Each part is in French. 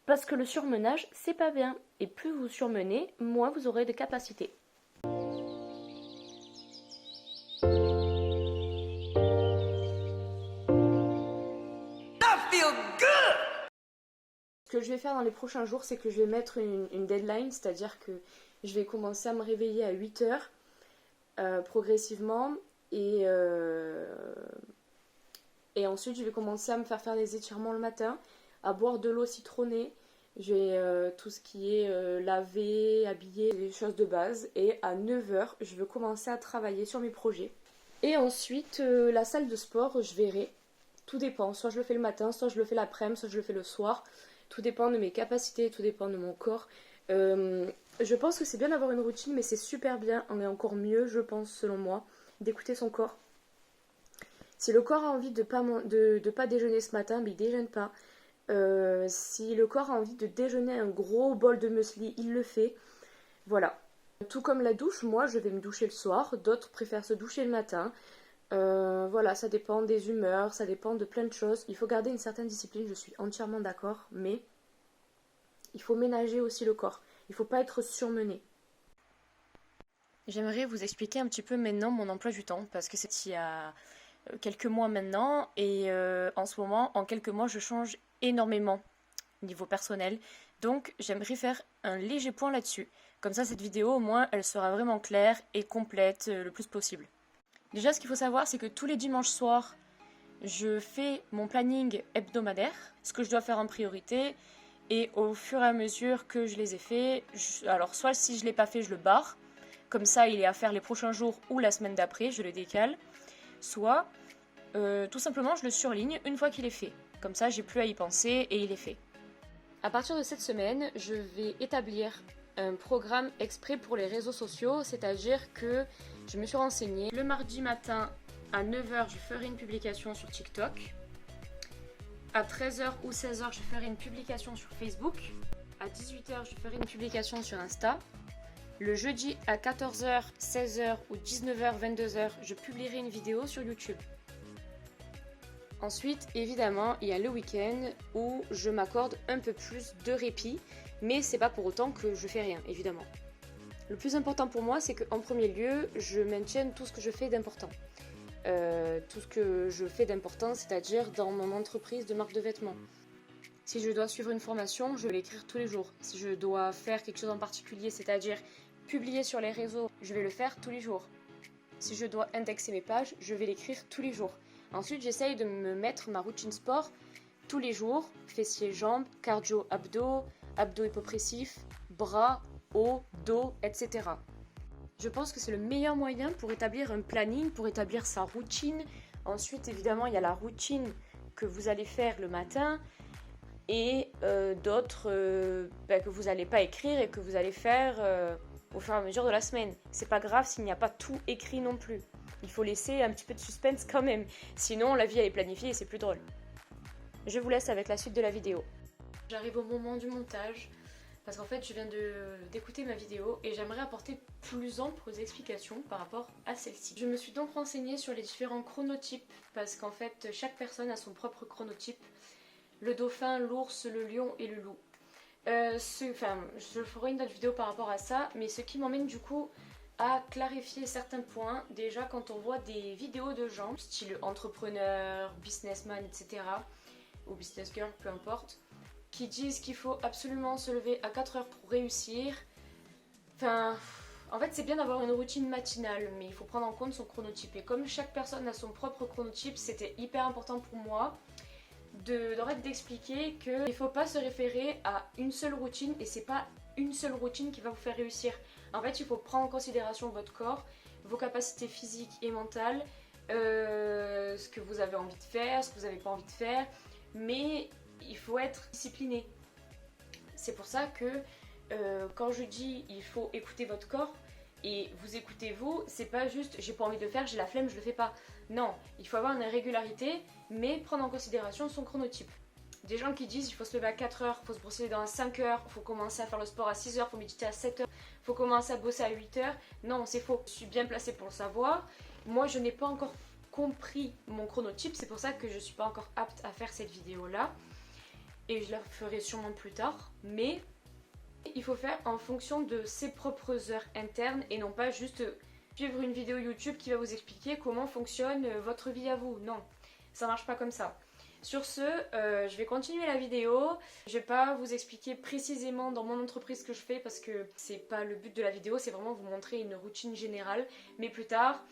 Parce que le surmenage, c'est pas bien. Et plus vous surmenez, moins vous aurez de capacité. Ce que je vais faire dans les prochains jours, c'est que je vais mettre une deadline, c'est-à-dire que je vais commencer à me réveiller à 8 heures progressivement et ensuite je vais commencer à me faire des étirements le matin, à boire de l'eau citronnée. Je vais tout ce qui est laver, habiller, les choses de base. Et à 9 heures, je vais commencer à travailler sur mes projets. Et ensuite, la salle de sport, je verrai. Tout dépend. Soit je le fais le matin, soit je le fais l'après-midi, soit je le fais le soir. Tout dépend de mes capacités, tout dépend de mon corps. Je pense que c'est bien d'avoir une routine, mais c'est super bien, on est encore mieux, je pense, selon moi, d'écouter son corps. Si le corps a envie de pas déjeuner ce matin, mais il déjeune pas. Si le corps a envie de déjeuner un gros bol de muesli, il le fait. Voilà. Tout comme la douche, moi je vais me doucher le soir, d'autres préfèrent se doucher le matin. Voilà, ça dépend des humeurs, ça dépend de plein de choses. Il faut garder une certaine discipline, je suis entièrement d'accord, mais il faut ménager aussi le corps. Il ne faut pas être surmené. J'aimerais vous expliquer un petit peu maintenant mon emploi du temps, parce que c'est il y a quelques mois maintenant, et en ce moment, en quelques mois, je change énormément niveau personnel. Donc j'aimerais faire un léger point là-dessus. Comme ça, cette vidéo, au moins, elle sera vraiment claire et complète le plus possible. Déjà, ce qu'il faut savoir, c'est que tous les dimanches soirs, je fais mon planning hebdomadaire, ce que je dois faire en priorité, et au fur et à mesure que je les ai faits, alors soit si je ne l'ai pas fait, je le barre, comme ça il est à faire les prochains jours ou la semaine d'après, je le décale, soit tout simplement je le surligne une fois qu'il est fait, comme ça j'ai plus à y penser et il est fait. À partir de cette semaine, je vais établir un programme exprès pour les réseaux sociaux, c'est-à-dire que je me suis renseignée. Le mardi matin à 9 heures, je ferai une publication sur TikTok. À 13 heures ou 16 heures, je ferai une publication sur Facebook. À 18 heures, je ferai une publication sur Insta. Le jeudi à 14 heures, 16 heures ou 19 heures, 22 heures, je publierai une vidéo sur YouTube. Ensuite, évidemment, il y a le week-end où je m'accorde un peu plus de répit, mais c'est pas pour autant que je fais rien, évidemment. Le plus important pour moi, c'est qu'en premier lieu, je maintienne tout ce que je fais d'important. Tout ce que je fais d'important, c'est-à-dire dans mon entreprise de marque de vêtements. Si je dois suivre une formation, je vais l'écrire tous les jours. Si je dois faire quelque chose en particulier, c'est-à-dire publier sur les réseaux, je vais le faire tous les jours. Si je dois indexer mes pages, je vais l'écrire tous les jours. Ensuite, j'essaye de me mettre ma routine sport tous les jours. Fessiers, jambes, cardio, abdos, abdos hypopressifs, bras, haut, dos, etc. Je pense que c'est le meilleur moyen pour établir un planning, pour établir sa routine. Ensuite, évidemment, il y a la routine que vous allez faire le matin et d'autres que vous n'allez pas écrire et que vous allez faire au fur et à mesure de la semaine. C'est pas grave s'il n'y a pas tout écrit non plus. Il faut laisser un petit peu de suspense quand même. Sinon, la vie elle est planifiée et c'est plus drôle. Je vous laisse avec la suite de la vidéo. J'arrive au moment du montage. Parce qu'en fait, je viens d'écouter ma vidéo et j'aimerais apporter plus amples explications par rapport à celle-ci. Je me suis donc renseignée sur les différents chronotypes parce qu'en fait, chaque personne a son propre chronotype. Le dauphin, l'ours, le lion et le loup. Je ferai une autre vidéo par rapport à ça, mais ce qui m'emmène du coup à clarifier certains points. Déjà, quand on voit des vidéos de gens, style entrepreneur, businessman, etc., ou business girl, peu importe, qui disent qu'il faut absolument se lever à 4 heures pour réussir. En fait, c'est bien d'avoir une routine matinale, mais il faut prendre en compte son chronotype. Et comme chaque personne a son propre chronotype, c'était hyper important pour moi d'expliquer qu'il ne faut pas se référer à une seule routine et c'est pas une seule routine qui va vous faire réussir. En fait, il faut prendre en considération votre corps, vos capacités physiques et mentales, ce que vous avez envie de faire, ce que vous n'avez pas envie de faire, mais il faut être discipliné. C'est pour ça que quand je dis il faut écouter votre corps et vous écoutez vous, c'est pas juste j'ai pas envie de le faire, j'ai la flemme, je le fais pas. Non, il faut avoir une régularité, mais prendre en considération son chronotype. Des gens qui disent il faut se lever à 4 heures, il faut se brosser les dents à 5 heures, il faut commencer à faire le sport à 6 heures, il faut méditer à 7 heures, il faut commencer à bosser à 8 heures. Non, c'est faux. Je suis bien placée pour le savoir. Moi, je n'ai pas encore compris mon chronotype, c'est pour ça que je suis pas encore apte à faire cette vidéo là. et je la ferai sûrement plus tard, mais il faut faire en fonction de ses propres heures internes et non pas juste suivre une vidéo YouTube qui va vous expliquer comment fonctionne votre vie à vous. Non, ça marche pas comme ça. Sur ce, je vais continuer la vidéo. Je vais pas vous expliquer précisément dans mon entreprise ce que je fais parce que c'est pas le but de la vidéo, c'est vraiment vous montrer une routine générale. Mais plus tard,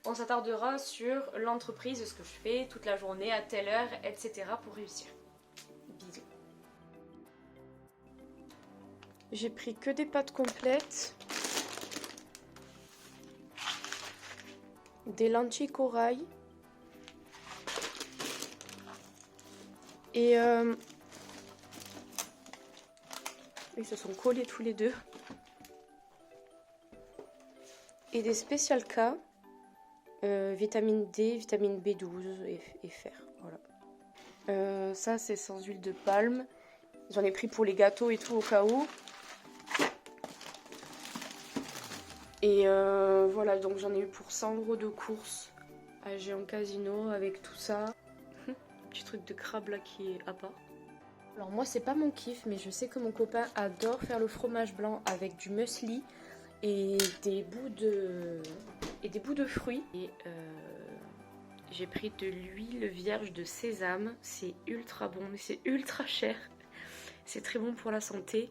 on s'attardera sur l'entreprise, ce que je fais toute la journée, à telle heure, etc. pour réussir. Bisous. J'ai pris que des pâtes complètes, des lentilles corail et ils se sont collés tous les deux, et des Special K, vitamine D, vitamine B12 et fer. Voilà. Ça c'est sans huile de palme. J'en ai pris pour les gâteaux et tout au cas où. Et voilà, donc j'en ai eu pour 100 € de course à Géant Casino avec tout ça. Petit truc de crabe là qui est à part. Alors moi c'est pas mon kiff, mais je sais que mon copain adore faire le fromage blanc avec du muesli et des bouts de fruits. Et j'ai pris de l'huile vierge de sésame, c'est ultra bon, mais c'est ultra cher. C'est très bon pour la santé.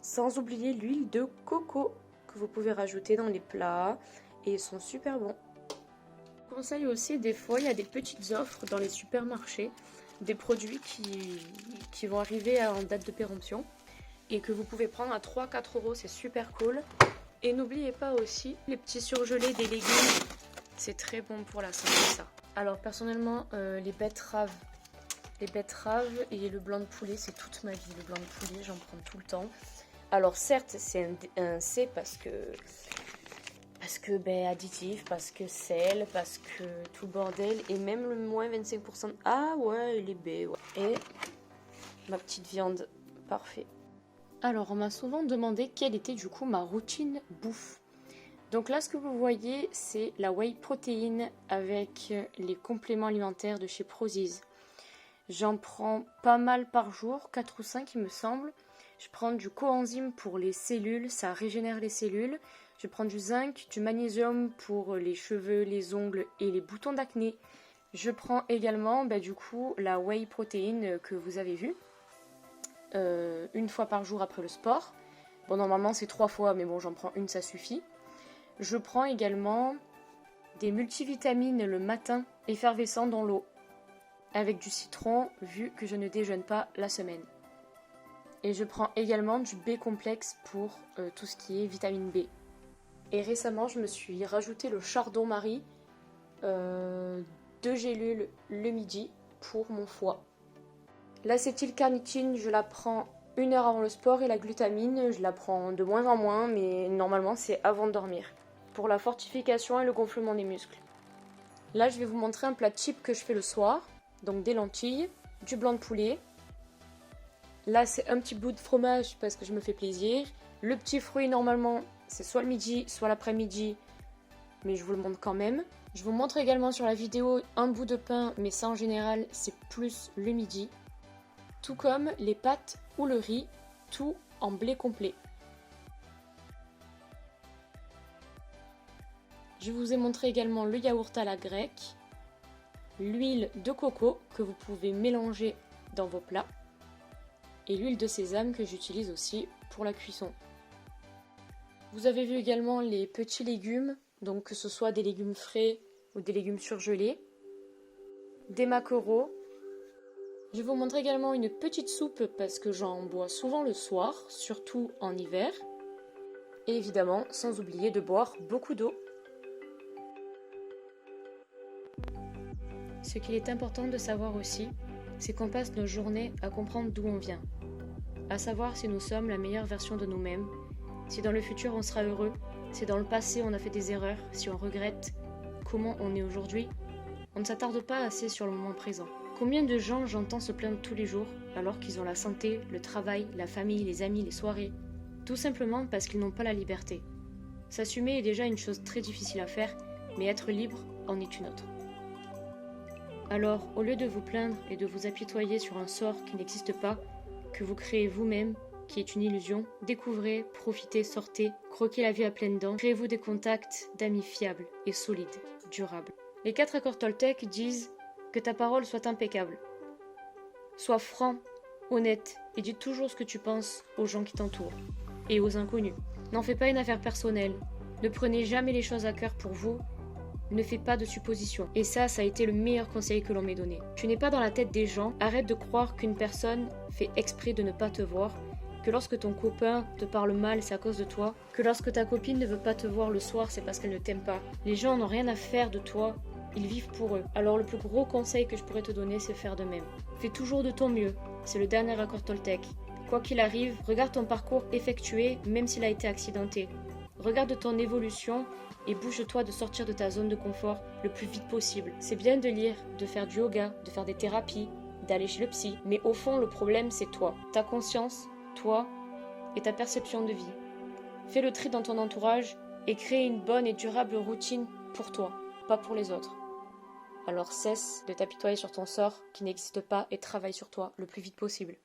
Sans oublier l'huile de coco que vous pouvez rajouter dans les plats et ils sont super bons. Je vous conseille aussi, des fois il y a des petites offres dans les supermarchés, des produits qui vont arriver en date de péremption et que vous pouvez prendre à 3-4 €, c'est super cool. Et n'oubliez pas aussi les petits surgelés des légumes, c'est très bon pour la santé ça. Alors personnellement les betteraves et le blanc de poulet, c'est toute ma vie. Le blanc de poulet, j'en prends tout le temps. Alors certes, c'est un C parce que additif, parce que sel, parce que tout bordel, et même le moins 25%. Ah ouais, il est B, ouais. Et ma petite viande, parfait. Alors on m'a souvent demandé quelle était du coup ma routine bouffe. Donc là, ce que vous voyez, c'est la whey protéine avec les compléments alimentaires de chez Prozis. J'en prends pas mal par jour, 4 ou 5 il me semble. Je prends du coenzyme pour les cellules, ça régénère les cellules. Je prends du zinc, du magnésium pour les cheveux, les ongles et les boutons d'acné. Je prends également du coup la whey protéine que vous avez vue, une fois par jour après le sport. Bon, normalement c'est 3 fois, mais bon, j'en prends une, ça suffit. Je prends également des multivitamines le matin, effervescents dans l'eau, avec du citron, vu que je ne déjeune pas la semaine. Et je prends également du B-complexe pour tout ce qui est vitamine B. Et récemment, je me suis rajouté le chardon-marie, 2 gélules le midi pour mon foie. L'acétylcarnitine, je la prends 1 heure avant le sport, et la glutamine, je la prends de moins en moins, mais normalement c'est avant de dormir, pour la fortification et le gonflement des muscles. Là, je vais vous montrer un plat type que je fais le soir. Donc des lentilles, du blanc de poulet. Là, c'est un petit bout de fromage parce que je me fais plaisir. Le petit fruit, normalement, c'est soit le midi, soit l'après-midi, mais je vous le montre quand même. Je vous montre également sur la vidéo un bout de pain, mais ça en général, c'est plus le midi. Tout comme les pâtes ou le riz, tout en blé complet. Je vous ai montré également le yaourt à la grecque, l'huile de coco que vous pouvez mélanger dans vos plats et l'huile de sésame que j'utilise aussi pour la cuisson. Vous avez vu également les petits légumes, donc que ce soit des légumes frais ou des légumes surgelés, des maquereaux. Je vais vous montrer également une petite soupe parce que j'en bois souvent le soir, surtout en hiver. Et évidemment, sans oublier de boire beaucoup d'eau. Ce qu'il est important de savoir aussi, c'est qu'on passe nos journées à comprendre d'où on vient, à savoir si nous sommes la meilleure version de nous-mêmes, si dans le futur on sera heureux, si dans le passé on a fait des erreurs, si on regrette comment on est aujourd'hui. On ne s'attarde pas assez sur le moment présent. Combien de gens j'entends se plaindre tous les jours alors qu'ils ont la santé, le travail, la famille, les amis, les soirées, tout simplement parce qu'ils n'ont pas la liberté. S'assumer est déjà une chose très difficile à faire, mais être libre en est une autre. Alors, au lieu de vous plaindre et de vous apitoyer sur un sort qui n'existe pas, que vous créez vous-même, qui est une illusion, découvrez, profitez, sortez, croquez la vie à pleines dents, créez-vous des contacts d'amis fiables et solides, durables. Les 4 accords Toltec disent que ta parole soit impeccable. Sois franc, honnête et dis toujours ce que tu penses aux gens qui t'entourent et aux inconnus. N'en fais pas une affaire personnelle. Ne prenez jamais les choses à cœur pour vous. Ne fais pas de suppositions. Et ça a été le meilleur conseil que l'on m'ait donné. Tu n'es pas dans la tête des gens. Arrête de croire qu'une personne fait exprès de ne pas te voir. Que lorsque ton copain te parle mal, c'est à cause de toi. Que lorsque ta copine ne veut pas te voir le soir, c'est parce qu'elle ne t'aime pas. Les gens n'ont rien à faire de toi. Ils vivent pour eux. Alors le plus gros conseil que je pourrais te donner, c'est faire de même. Fais toujours de ton mieux. C'est le dernier accord Toltec. Quoi qu'il arrive, regarde ton parcours effectué, même s'il a été accidenté. Regarde ton évolution et bouge-toi de sortir de ta zone de confort le plus vite possible. C'est bien de lire, de faire du yoga, de faire des thérapies, d'aller chez le psy, mais au fond, le problème, c'est toi. Ta conscience, toi et ta perception de vie. Fais le tri dans ton entourage et crée une bonne et durable routine pour toi, pas pour les autres. Alors cesse de t'apitoyer sur ton sort qui n'existe pas et travaille sur toi le plus vite possible.